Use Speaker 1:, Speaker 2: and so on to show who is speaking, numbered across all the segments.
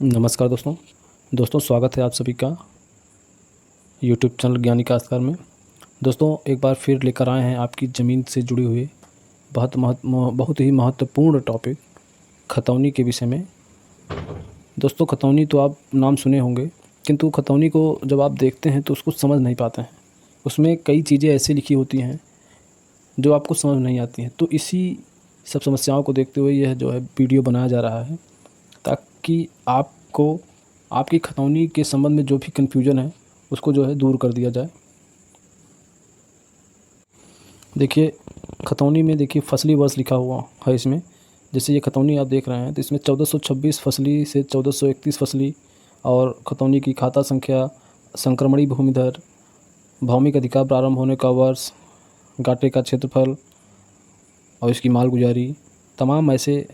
Speaker 1: नमस्कार दोस्तों। स्वागत है आप सभी का यूट्यूब चैनल ज्ञानी काश्तकार में। दोस्तों एक बार फिर लेकर आए हैं आपकी ज़मीन से जुड़े हुए बहुत ही महत्वपूर्ण टॉपिक खतौनी के विषय में। दोस्तों खतौनी तो आप नाम सुने होंगे, किंतु खतौनी को जब आप देखते हैं तो उसको समझ नहीं पाते हैं। उसमें कई चीज़ें ऐसी लिखी होती हैं जो आपको समझ नहीं आती हैं। तो इसी सब समस्याओं को देखते हुए यह जो है वीडियो बनाया जा रहा है, ताकि आपको आपकी खतौनी के संबंध में जो भी कन्फ्यूजन है उसको जो है दूर कर दिया जाए। देखिए खतौनी में देखिए फसली वर्ष लिखा हुआ है इसमें। जैसे ये खतौनी आप देख रहे हैं तो इसमें 1426 फसली से 1431 फसली, और खतौनी की खाता संख्या, संक्रमणी भूमिधर, भौमिक अधिकार प्रारंभ होने का वर्ष, गाटे का क्षेत्रफल और इसकी मालगुजारी, तमाम ऐसे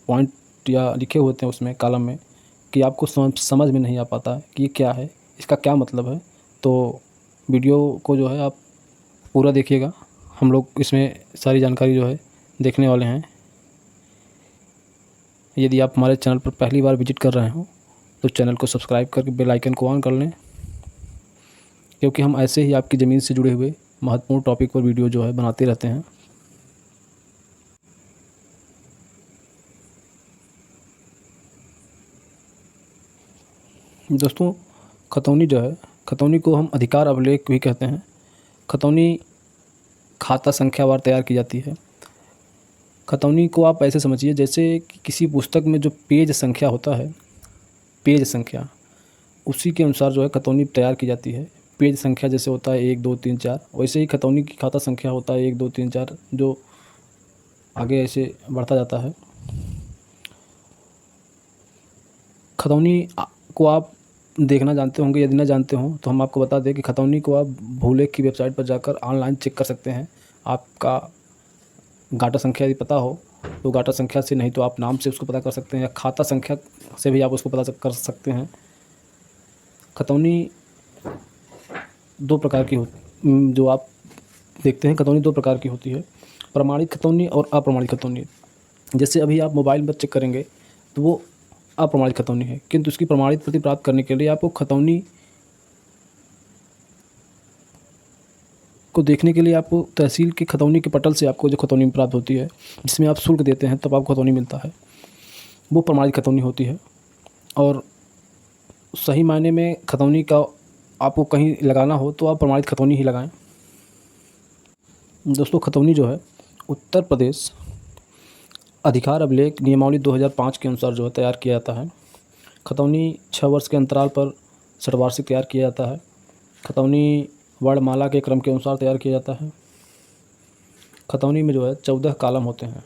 Speaker 1: पॉइंट या लिखे होते हैं उसमें कॉलम में कि आपको समझ में नहीं आ पाता है कि ये क्या है, इसका क्या मतलब है। तो वीडियो को जो है आप पूरा देखिएगा। हम लोग इसमें सारी जानकारी जो है देखने वाले हैं। यदि आप हमारे चैनल पर पहली बार विजिट कर रहे हो तो चैनल को सब्सक्राइब करके बेल आइकन को ऑन कर लें, क्योंकि हम ऐसे ही आपकी ज़मीन से जुड़े हुए महत्वपूर्ण टॉपिक पर वीडियो जो है बनाते रहते हैं। दोस्तों खतौनी जो है, खतौनी को हम अधिकार अभिलेख भी कहते हैं। खतौनी खाता संख्यावार तैयार की जाती है। खतौनी को आप ऐसे समझिए जैसे कि किसी पुस्तक में जो पेज संख्या होता है, पेज संख्या, उसी के अनुसार जो है खतौनी तैयार की जाती है। पेज संख्या जैसे होता है 1 2 3 4, वैसे ही खतौनी की खाता संख्या होता है 1 2 3 4, जो आगे ऐसे बढ़ता जाता है। खतौनी को आप देखना जानते होंगे, यदि न जानते हो तो हम आपको बता दें कि खतौनी को आप भूलेख की वेबसाइट पर जाकर ऑनलाइन चेक कर सकते हैं। आपका गाटा संख्या यदि पता हो तो गाटा संख्या से, नहीं तो आप नाम से उसको पता कर सकते हैं, या खाता संख्या से भी आप उसको पता कर सकते हैं। खतौनी दो प्रकार की जो आप देखते हैं, खतौनी दो प्रकार की होती है, प्रमाणित खतौनी और अप्रमाणित खतौनी। जैसे अभी आप मोबाइल पर चेक करेंगे तो वो अप्रमाणित खतौनी है, किंतु उसकी प्रमाणित प्रति प्राप्त करने के लिए आपको खतौनी को देखने के लिए आपको तहसील के खतौनी के पटल से आपको जो खतौनी प्राप्त होती है, जिसमें आप शुल्क देते हैं तब आपको खतौनी मिलता है, वो प्रमाणित खतौनी होती है। और सही मायने में खतौनी का आपको कहीं लगाना हो तो आप प्रमाणित खतौनी ही लगाएं। दोस्तों खतौनी जो है उत्तर प्रदेश अधिकार अभिलेख नियमावली 2005 के अनुसार जो है तैयार किया जाता है। खतौनी 6 वर्ष के अंतराल पर षटवार्षिक तैयार किया जाता है। खतौनी वर्णमाला के क्रम के अनुसार तैयार किया जाता है। खतौनी में जो है 14 कॉलम होते हैं,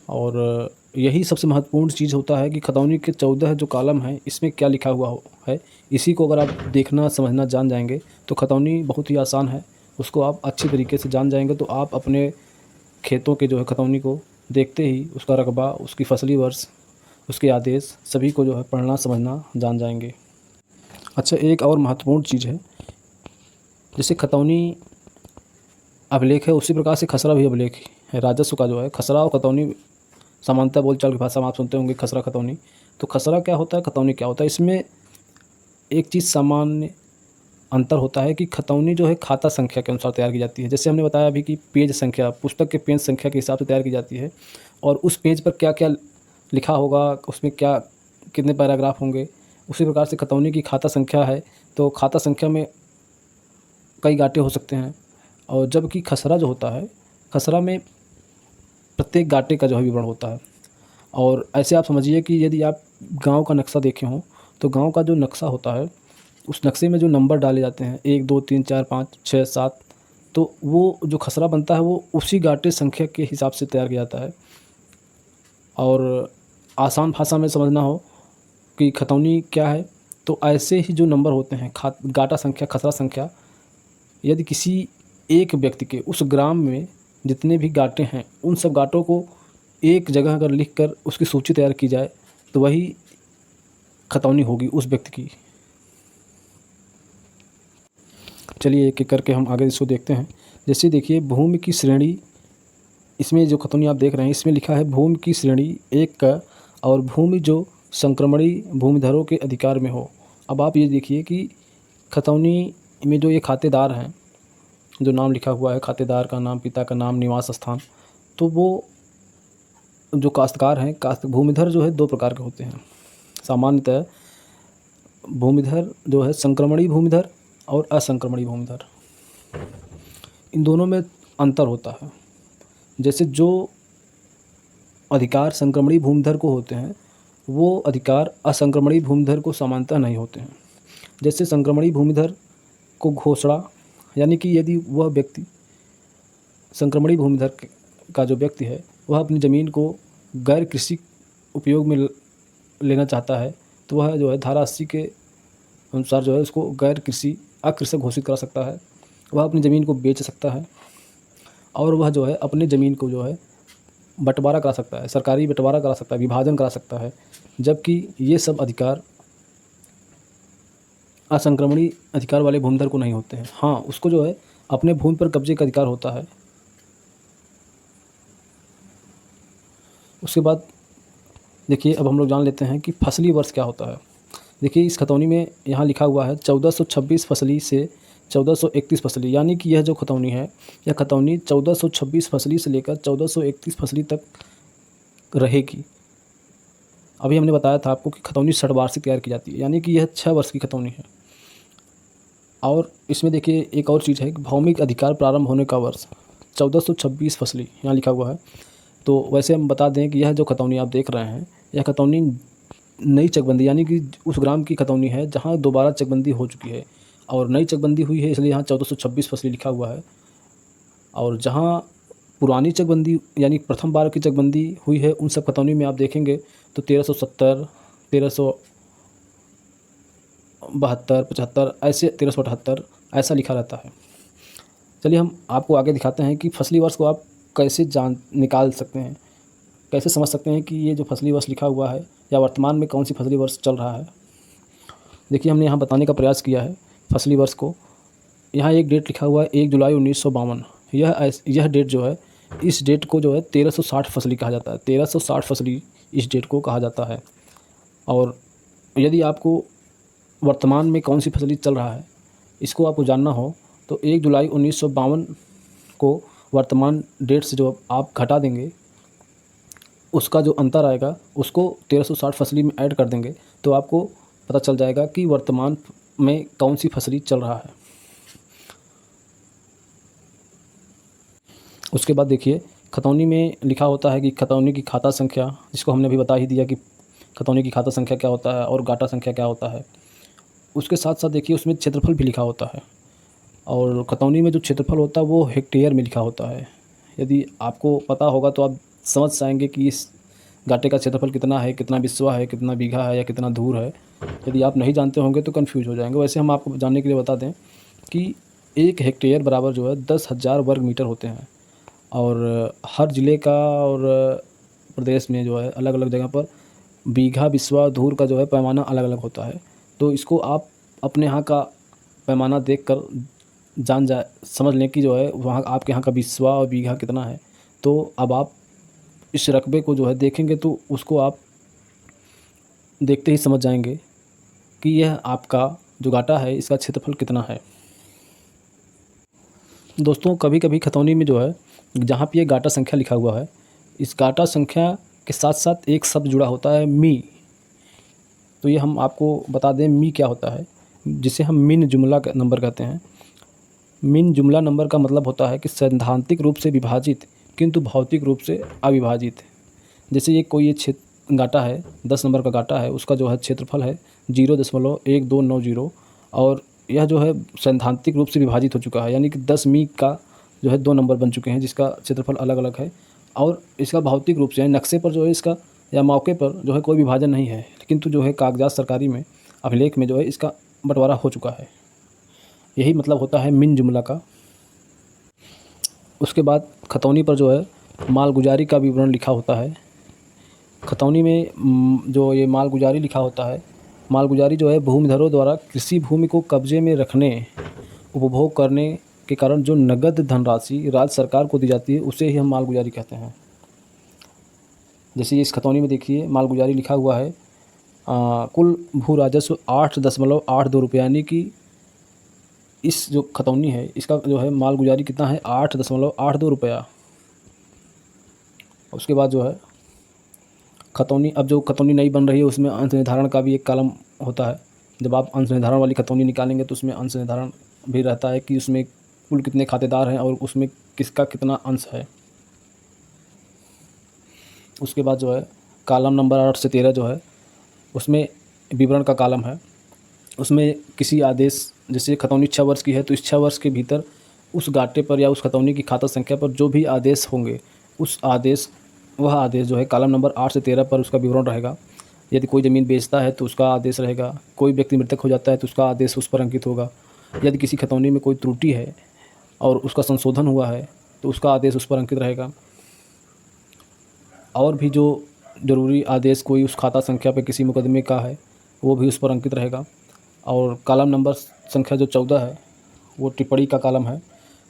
Speaker 1: और यही सबसे महत्वपूर्ण चीज़ होता है कि खतौनी के 14 जो कॉलम हैं इसमें क्या लिखा हुआ है। इसी को अगर आप देखना समझना जान जाएंगे तो खतौनी बहुत ही आसान है। उसको आप अच्छी तरीके से जान जाएंगे तो आप अपने खेतों के जो है खतौनी को देखते ही उसका रकबा, उसकी फसली वर्ष, उसके आदेश सभी को जो है पढ़ना समझना जान जाएंगे। अच्छा, एक और महत्वपूर्ण चीज़ है, जैसे खतौनी अभिलेख है उसी प्रकार से खसरा भी अभिलेख है। राजस्व का जो है खसरा और खतौनी सामान्यतः बोलचाल की भाषा में आप सुनते होंगे खसरा खतौनी। तो खसरा क्या होता है, खतौनी क्या होता है, इसमें एक चीज़ सामान्य अंतर होता है कि खतौनी जो है खाता संख्या के अनुसार तैयार की जाती है। जैसे हमने बताया अभी कि पेज संख्या पुस्तक के पेज संख्या के हिसाब से तैयार की जाती है, और उस पेज पर क्या क्या लिखा होगा, उसमें क्या कितने पैराग्राफ होंगे, उसी प्रकार से खतौनी की खाता संख्या है तो खाता संख्या में कई गाटे हो सकते हैं। और जबकि खसरा जो होता है, खसरा में प्रत्येक गाटे का जो है विवरण होता है। और ऐसे आप समझिए कि यदि आप गांव का नक्शा देखे हों तो गांव का जो नक्शा होता है उस नक्शे में जो नंबर डाले जाते हैं 1 2 3 4 5 6 7, तो वो जो खसरा बनता है वो उसी गाटे संख्या के हिसाब से तैयार किया जाता है। और आसान भाषा में समझना हो कि खतौनी क्या है, तो ऐसे ही जो नंबर होते हैं गाटा संख्या, खसरा संख्या, यदि किसी एक व्यक्ति के उस ग्राम में जितने भी गाटे हैं उन सब गाटों को एक जगह अगर लिखकर उसकी सूची तैयार की जाए तो वही खतौनी होगी उस व्यक्ति की। चलिए एक एक करके हम आगे इसको देखते हैं। जैसे देखिए भूमि की श्रेणी, इसमें जो खतौनी आप देख रहे हैं इसमें लिखा है भूमि की श्रेणी 1 का और भूमि जो संक्रमणी भूमिधरों के अधिकार में हो। अब आप ये देखिए कि खतौनी में जो ये खातेदार हैं, जो नाम लिखा हुआ है, खातेदार का नाम, पिता का नाम, निवास स्थान, तो वो जो काश्तकार हैं, भूमिधर जो है 2 प्रकार के होते हैं। सामान्यतः भूमिधर जो है संक्रमणी भूमिधर और असंक्रमणी भूमिधर, इन दोनों में अंतर होता है। जैसे जो अधिकार संक्रमणी भूमिधर को होते हैं, वो अधिकार असंक्रमणी भूमिधर को सामान्यतः नहीं होते हैं। जैसे संक्रमणी भूमिधर को घोषणा, यानी कि यदि वह व्यक्ति संक्रमणी भूमिधर का जो व्यक्ति है वह अपनी ज़मीन को गैर कृषि उपयोग में लेना चाहता है, तो वह जो है धारा 80 के अनुसार जो है उसको गैर कृषि अकृषक घोषित करा सकता है। वह अपनी ज़मीन को बेच सकता है और वह जो है अपनी ज़मीन को जो है बंटवारा करा सकता है, सरकारी बंटवारा करा सकता है, विभाजन करा सकता है। जबकि ये सब अधिकार असंक्रमणी अधिकार वाले भूमिधर को नहीं होते हैं। हाँ, उसको जो है अपने भूमि पर कब्जे का अधिकार होता है। उसके बाद देखिए, अब हम लोग जान लेते हैं कि फसली वर्ष क्या होता है। देखिए, इस खतौनी में यहाँ लिखा हुआ है 1426 फसली से 1431 फसली, यानी कि यह जो खतौनी है, यह खतौनी 1426 फसली से लेकर 1431 फसली तक रहेगी। अभी हमने बताया था आपको कि खतौनी षडवार्षिक तैयार की जाती है, यानी कि यह 6 वर्ष की खतौनी है। और इसमें देखिए एक और चीज़ है कि भौमिक अधिकार प्रारंभ होने का वर्ष 1426 फसली यहाँ लिखा हुआ है। तो वैसे हम बता दें कि यह जो खतौनी आप देख रहे हैं, यह खतौनी नई चकबंदी, यानी कि उस ग्राम की खतौनी है जहाँ दोबारा चकबंदी हो चुकी है और नई चकबंदी हुई है, इसलिए यहाँ 1426 फसली लिखा हुआ है। और जहाँ पुरानी चकबंदी यानी प्रथम बार की चकबंदी हुई है, उन सब खतौनी में आप देखेंगे तो 1370, 1372, 75 ऐसे, 1378 ऐसा लिखा रहता है। चलिए हम आपको आगे दिखाते हैं कि फसली वर्ष को आप कैसे निकाल सकते हैं, कैसे समझ सकते हैं कि ये जो फसली वर्ष लिखा हुआ है या वर्तमान में कौन सी फसली वर्ष चल रहा है। देखिए, हमने यहाँ बताने का प्रयास किया है फसली वर्ष को। यहाँ एक डेट लिखा हुआ है 1 जुलाई 1952। यह डेट जो है, इस डेट को जो है 1360 फसली कहा जाता है। 1360 फसली इस डेट को कहा जाता है। और यदि आपको वर्तमान में कौन सी फसली चल रहा है इसको आपको जानना हो तो 1 जुलाई 1952 को वर्तमान डेट से जो आप घटा देंगे, उसका जो अंतर आएगा उसको 1360 फसली में ऐड कर देंगे, तो आपको पता चल जाएगा कि वर्तमान में कौन सी फसली चल रहा है। उसके बाद देखिए, खतौनी में लिखा होता है कि खतौनी की खाता संख्या, जिसको हमने अभी बता ही दिया कि खतौनी की खाता संख्या क्या होता है और गाटा संख्या क्या होता है। उसके साथ साथ देखिए उसमें क्षेत्रफल भी लिखा होता है, और खतौनी में जो क्षेत्रफल होता है वो हेक्टेयर में लिखा होता है। यदि आपको पता होगा तो आप समझ जाएंगे कि इस गाटे का क्षेत्रफल कितना है, कितना बिस्वा है, कितना बीघा है या कितना धूर है। यदि आप नहीं जानते होंगे तो कन्फ्यूज हो जाएंगे। वैसे हम आपको जानने के लिए बता दें कि 1 हेक्टेयर बराबर जो है 10,000 वर्ग मीटर होते हैं। और हर ज़िले का और प्रदेश में जो है अलग अलग जगह पर बीघा, बिस्वा, धूर का जो है पैमाना अलग अलग होता है। तो इसको आप अपने यहाँ का पैमाना देखकर समझ लें कि जो है वहाँ आपके यहाँ का बिस्वा और बीघा कितना है। तो अब आप इस रकबे को जो है देखेंगे तो उसको आप देखते ही समझ जाएंगे कि यह आपका जो गाटा है इसका क्षेत्रफल कितना है। दोस्तों, कभी कभी खतौनी में जो है जहाँ पे ये गाटा संख्या लिखा हुआ है, इस गाटा संख्या के साथ साथ एक शब्द जुड़ा होता है, मी। तो ये हम आपको बता दें मी क्या होता है, जिसे हम मिन जुमला नंबर कहते हैं। मिन जुमला नंबर का मतलब होता है कि सैद्धांतिक रूप से विभाजित किंतु भौतिक रूप से अविभाजित। जैसे ये कोई गाटा है, 10 नंबर का गाटा है, उसका जो है क्षेत्रफल है 0.1290 और यह जो है सैद्धांतिक रूप से विभाजित हो चुका है, यानी कि 10 मी का जो है 2 नंबर बन चुके हैं जिसका क्षेत्रफल अलग अलग है। और इसका भौतिक रूप से यानी नक्शे पर जो है इसका या मौके पर जो है कोई विभाजन नहीं है, किंतु जो है कागजात सरकारी में अभिलेख में जो है इसका बंटवारा हो चुका है। यही मतलब होता है मिन जुमला का। उसके बाद खतौनी पर जो है मालगुजारी का विवरण लिखा होता है। खतौनी में जो ये मालगुजारी लिखा होता है, मालगुजारी जो है भूमिधरों द्वारा कृषि भूमि को कब्जे में रखने, उपभोग करने के कारण जो नगद धनराशि राज्य सरकार को दी जाती है उसे ही हम मालगुजारी कहते हैं। जैसे इस खतौनी में देखिए मालगुजारी लिखा हुआ है, कुल भू राजस्व 8.82 रुपये, यानी कि इस जो खतौनी है इसका जो है मालगुजारी कितना है 8.82 रुपया। उसके बाद जो है खतौनी, अब जो खतौनी नई बन रही है उसमें अंश निर्धारण का भी एक कॉलम होता है। जब आप अंश निर्धारण वाली खतौनी निकालेंगे तो उसमें अंश निर्धारण भी रहता है कि उसमें कुल कितने खातेदार हैं और उसमें किसका कितना अंश है। उसके बाद जो है कॉलम नंबर 8 से 13 जो है उसमें विवरण का कॉलम है। उसमें किसी आदेश, जैसे खतौनी 6 वर्ष की है तो इस 6 वर्ष के भीतर उस गाटे पर या उस खतौनी की खाता संख्या पर जो भी आदेश होंगे वह आदेश जो है कॉलम नंबर 8 से 13 पर उसका विवरण रहेगा। यदि कोई ज़मीन बेचता है तो उसका आदेश रहेगा, कोई व्यक्ति मृतक हो जाता है तो उसका आदेश उस पर अंकित होगा। यदि किसी खतौनी में कोई त्रुटि है और उसका संशोधन हुआ है तो उसका आदेश उस पर अंकित रहेगा। और भी जो ज़रूरी आदेश कोई उस खाता संख्या पर किसी मुकदमे का है वो भी उस पर अंकित रहेगा। और कॉलम नंबर संख्या जो 14 है वो टिप्पणी का कॉलम है।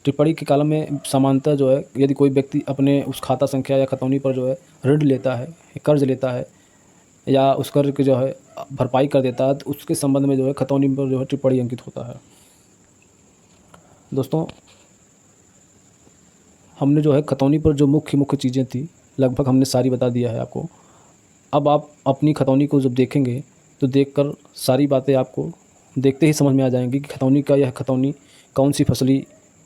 Speaker 1: टिप्पणी के कॉलम में सामान्यतः जो है यदि कोई व्यक्ति अपने उस खाता संख्या या खतौनी पर जो है ऋण लेता है, कर्ज लेता है या उस कर्ज की जो है भरपाई कर देता है तो उसके संबंध में जो है खतौनी पर जो है टिप्पणी अंकित होता है। दोस्तों, हमने जो है खतौनी पर जो मुख्य चीज़ें थी लगभग हमने सारी बता दिया है आपको। अब आप अपनी खतौनी को जब देखेंगे तो देखकर सारी बातें आपको देखते ही समझ में आ जाएंगी कि खतौनी का यह खतौनी कौन सी फसली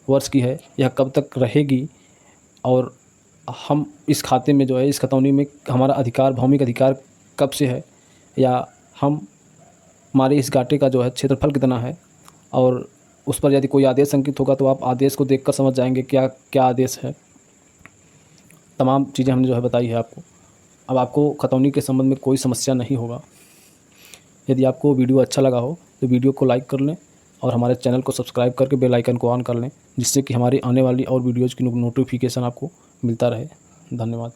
Speaker 1: वर्ष की है, यह कब तक रहेगी और हम इस खाते में जो है इस खतौनी में हमारा अधिकार, भौमिक अधिकार कब से है, या हमारे इस घाटे का जो है क्षेत्रफल कितना है। और उस पर यदि कोई आदेश अंकित होगा तो आप आदेश को देखकर समझ जाएंगे क्या क्या आदेश है। तमाम चीज़ें हमने जो है बताई है आपको। अब आपको खतौनी के संबंध में कोई समस्या नहीं होगा। यदि आपको वीडियो अच्छा लगा हो तो वीडियो को लाइक कर लें और हमारे चैनल को सब्सक्राइब करके बेल आइकन को ऑन कर लें, जिससे कि हमारी आने वाली और वीडियोज़ की नोटिफिकेशन आपको मिलता रहे। धन्यवाद।